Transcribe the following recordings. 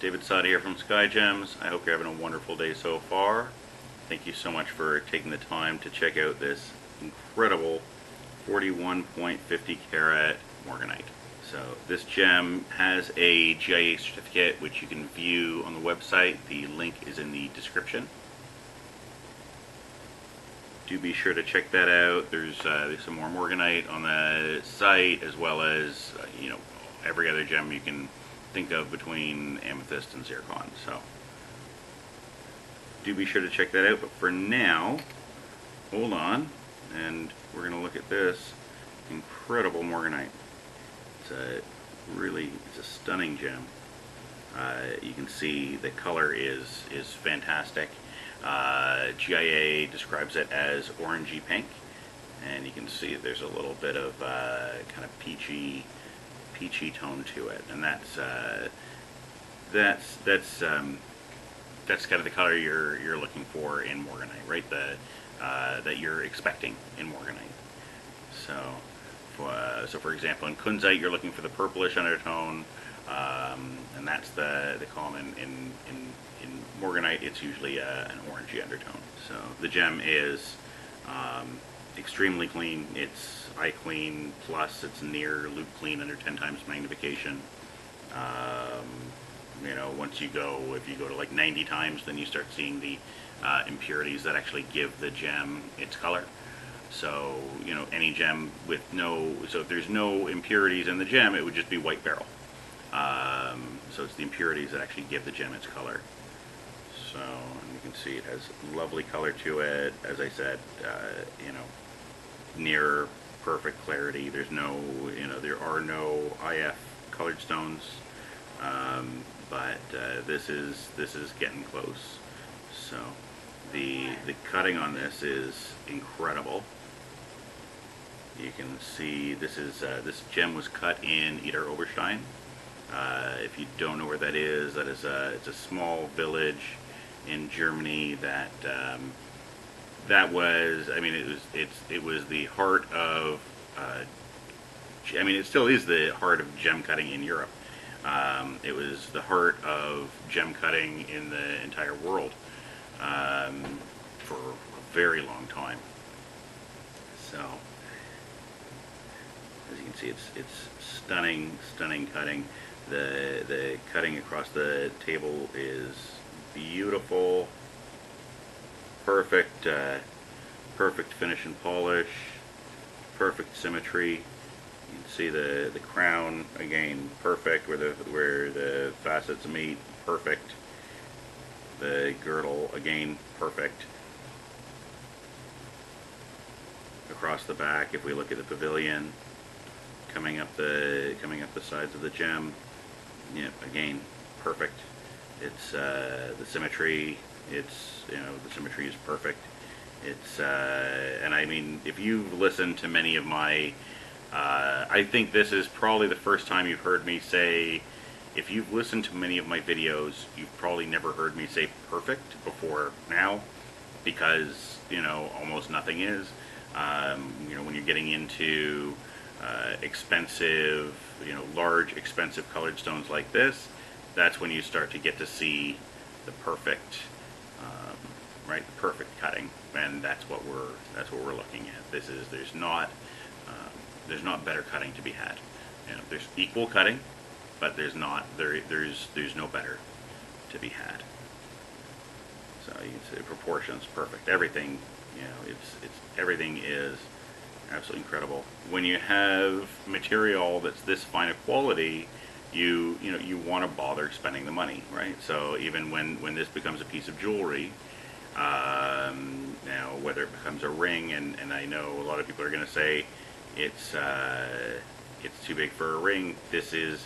David Sada here from Skyjems. I hope you're having a wonderful day so far. Thank you so much for taking the time to check out this incredible 41.50 carat Morganite. So this gem has a GIA certificate which you can view on the website. The link is in the description. Do be sure to check that out. There's some more Morganite on the site, as well as every other gem you can think of between amethyst and zircon. So do be sure to check that out. But for now, hold on, and we're going to look at this incredible Morganite. It's a stunning gem. You can see the color is fantastic. GIA describes it as orangey pink, and you can see there's a little bit of kind of peachy tone to it, and that's kind of the color you're looking for in Morganite, right? That you're expecting in Morganite. So for example, in kunzite, you're looking for the purplish undertone, and that's the common in Morganite. It's usually an orangey undertone. So the gem is extremely clean. It's eye clean plus it's near loop clean under 10 times magnification. If you go to like 90 times, then you start seeing the impurities that actually give the gem its color. So any gem with if there's no impurities in the gem, it would just be white beryl. So it's the impurities that actually give the gem its color. So you can see it has lovely color to it. As I said, near perfect clarity. There's no, there are no IF colored stones, but this is getting close. So the cutting on this is incredible. You can see this gem was cut in Eder Oberstein. If you don't know where that is it's a small village in Germany that was, it was the heart of, it still is the heart of gem cutting in Europe. It was the heart of gem cutting in the entire world for a very long time. So as you can see, it's stunning cutting. The cutting across the table is beautiful, perfect finish and polish, perfect symmetry. You can see the crown again, perfect where the facets meet, perfect. The girdle again, perfect. Across the back, if we look at the pavilion, coming up the sides of the gem, again, perfect. It's the symmetry. The symmetry is perfect. It's and if you've listened to many of my, I think this is probably the first time you've heard me say. If you've listened to many of my videos, you've probably never heard me say perfect before now, because almost nothing is. When you're getting into expensive, large, expensive colored stones like this, that's when you start to get to see the perfect, the perfect cutting, and that's what we're looking at. There's not better cutting to be had. There's equal cutting, but there's no better to be had. So you can see the proportions perfect. Everything, everything is absolutely incredible. When you have material that's this fine a quality, you want to bother spending the money, right? So even when this becomes a piece of jewelry, now whether it becomes a ring, and I know a lot of people are going to say it's too big for a ring. This is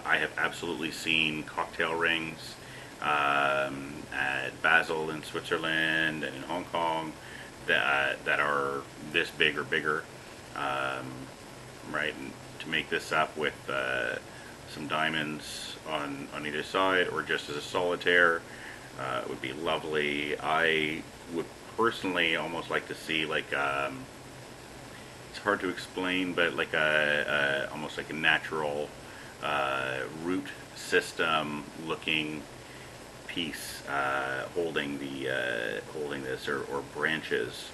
I have absolutely seen cocktail rings at Basel in Switzerland and in Hong Kong that are this big or bigger, right? And to make this up with some diamonds on either side, or just as a solitaire, would be lovely. I would personally almost like to see it's hard to explain, but almost like a natural root system looking piece holding this, or branches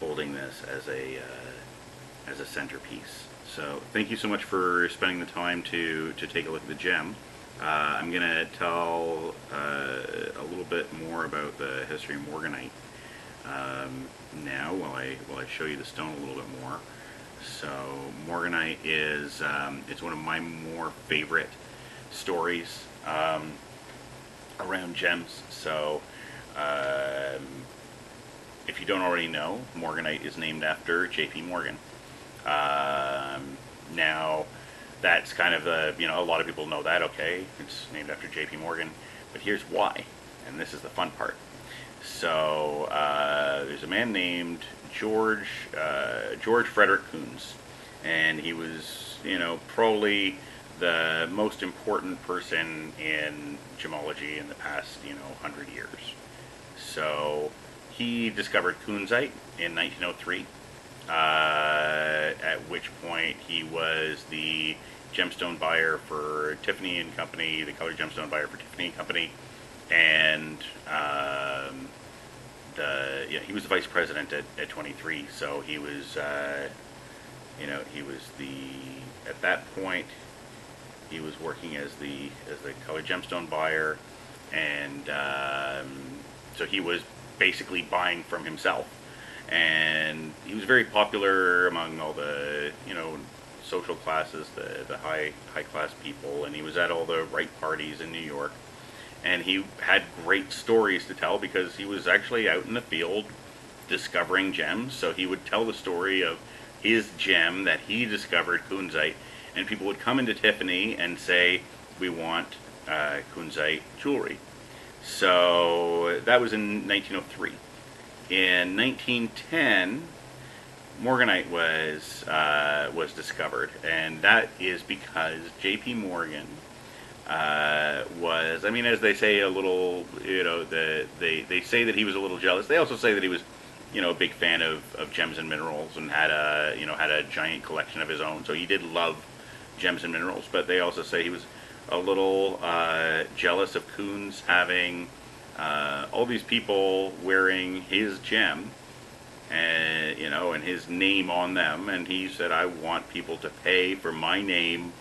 holding this as a centerpiece. So thank you so much for spending the time to take a look at the gem. I'm going to tell a little bit more about the history of Morganite now while I show you the stone a little bit more. So Morganite is it's one of my more favorite stories around gems. So if you don't already know, Morganite is named after J.P. Morgan. Now, that's kind of a lot of people know that, okay, it's named after J.P. Morgan, but here's why, and this is the fun part. So, there's a man named George Frederick Kunz, and he was, probably the most important person in gemology in the past, 100 years. So, he discovered kunzite in 1903. At which point he was the gemstone buyer for Tiffany and Company, the colored gemstone buyer for Tiffany and Company, and he was the vice president at 23. So he was, he was at that point he was working as the colored gemstone buyer, and so he was basically buying from himself. And he was very popular among all the, social classes, the high class people, and he was at all the right parties in New York. And he had great stories to tell because he was actually out in the field discovering gems. So he would tell the story of his gem that he discovered, kunzite, and people would come into Tiffany and say, "We want kunzite jewelry." So that was in 1903. In 1910, Morganite was discovered, and that is because J.P. Morgan was, as they say, a little, they say that he was a little jealous. They also say that he was, a big fan of gems and minerals, and had a giant collection of his own. So he did love gems and minerals, but they also say he was a little jealous of Kunz having all these people wearing his gem, and and his name on them, and he said, "I want people to pay for my name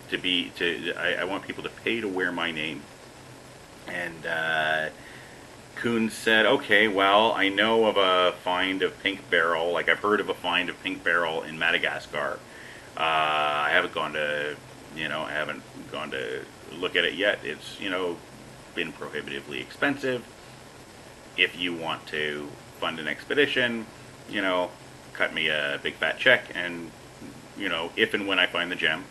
I want people to pay to wear my name." And Kunz said, "Okay, well, I know of a find of pink beryl. Like, I've heard of a find of pink beryl in Madagascar. I haven't gone to look at it yet. It's been prohibitively expensive. If you want to fund an expedition, cut me a big fat check, and if and when I find the gem,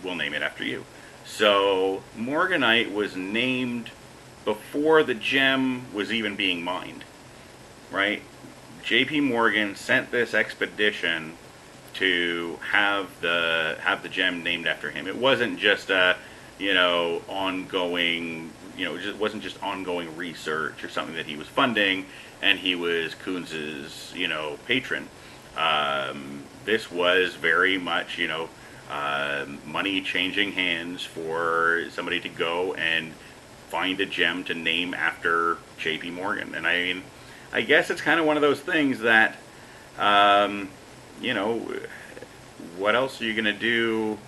we'll name it after you." So Morganite was named before the gem was even being mined, right? J.P. Morgan sent this expedition to have the gem named after him. It wasn't just a ongoing, it wasn't just ongoing research or something that he was funding, and he was Kunz's, patron. This was very much, money changing hands for somebody to go and find a gem to name after J.P. Morgan. And I guess it's kind of one of those things that, what else are you going to do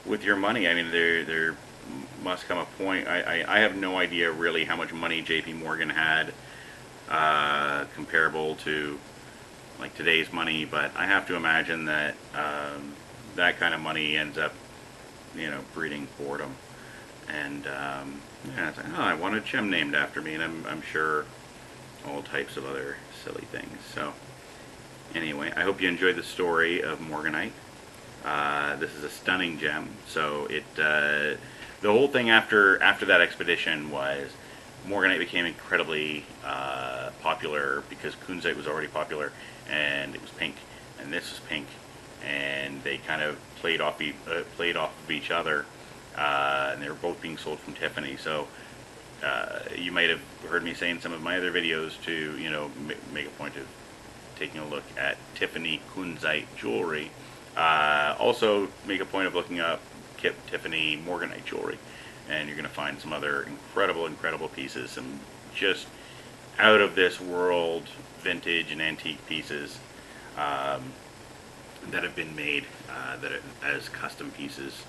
with your money? There must come a point. I have no idea really how much money J.P. Morgan had comparable to like today's money, but I have to imagine that that kind of money ends up, breeding boredom. And it's like, oh, I want a gem named after me, and I'm sure all types of other silly things. So anyway, I hope you enjoyed the story of Morganite. This is a stunning gem. So the whole thing after that expedition was Morganite became incredibly popular because kunzite was already popular, and it was pink, and this was pink, and they kind of played off of each other, and they were both being sold from Tiffany. So you might have heard me say in some of my other videos to make a point of taking a look at Tiffany kunzite jewelry. Also, make a point of looking up Kip Tiffany Morganite jewelry, and you're going to find some other incredible pieces, some just out of this world vintage and antique pieces that have been made as custom pieces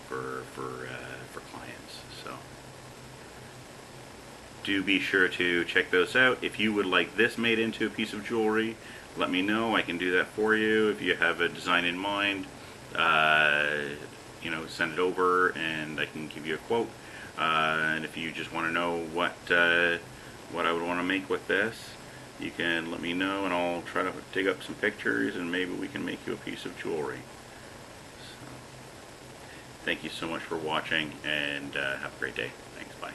for clients. So do be sure to check those out. If you would like this made into a piece of jewelry, let me know. I can do that for you. If you have a design in mind, send it over and I can give you a quote. And if you just want to know what I would want to make with this, you can let me know and I'll try to dig up some pictures and maybe we can make you a piece of jewelry. So, thank you so much for watching and have a great day. Thanks, bye.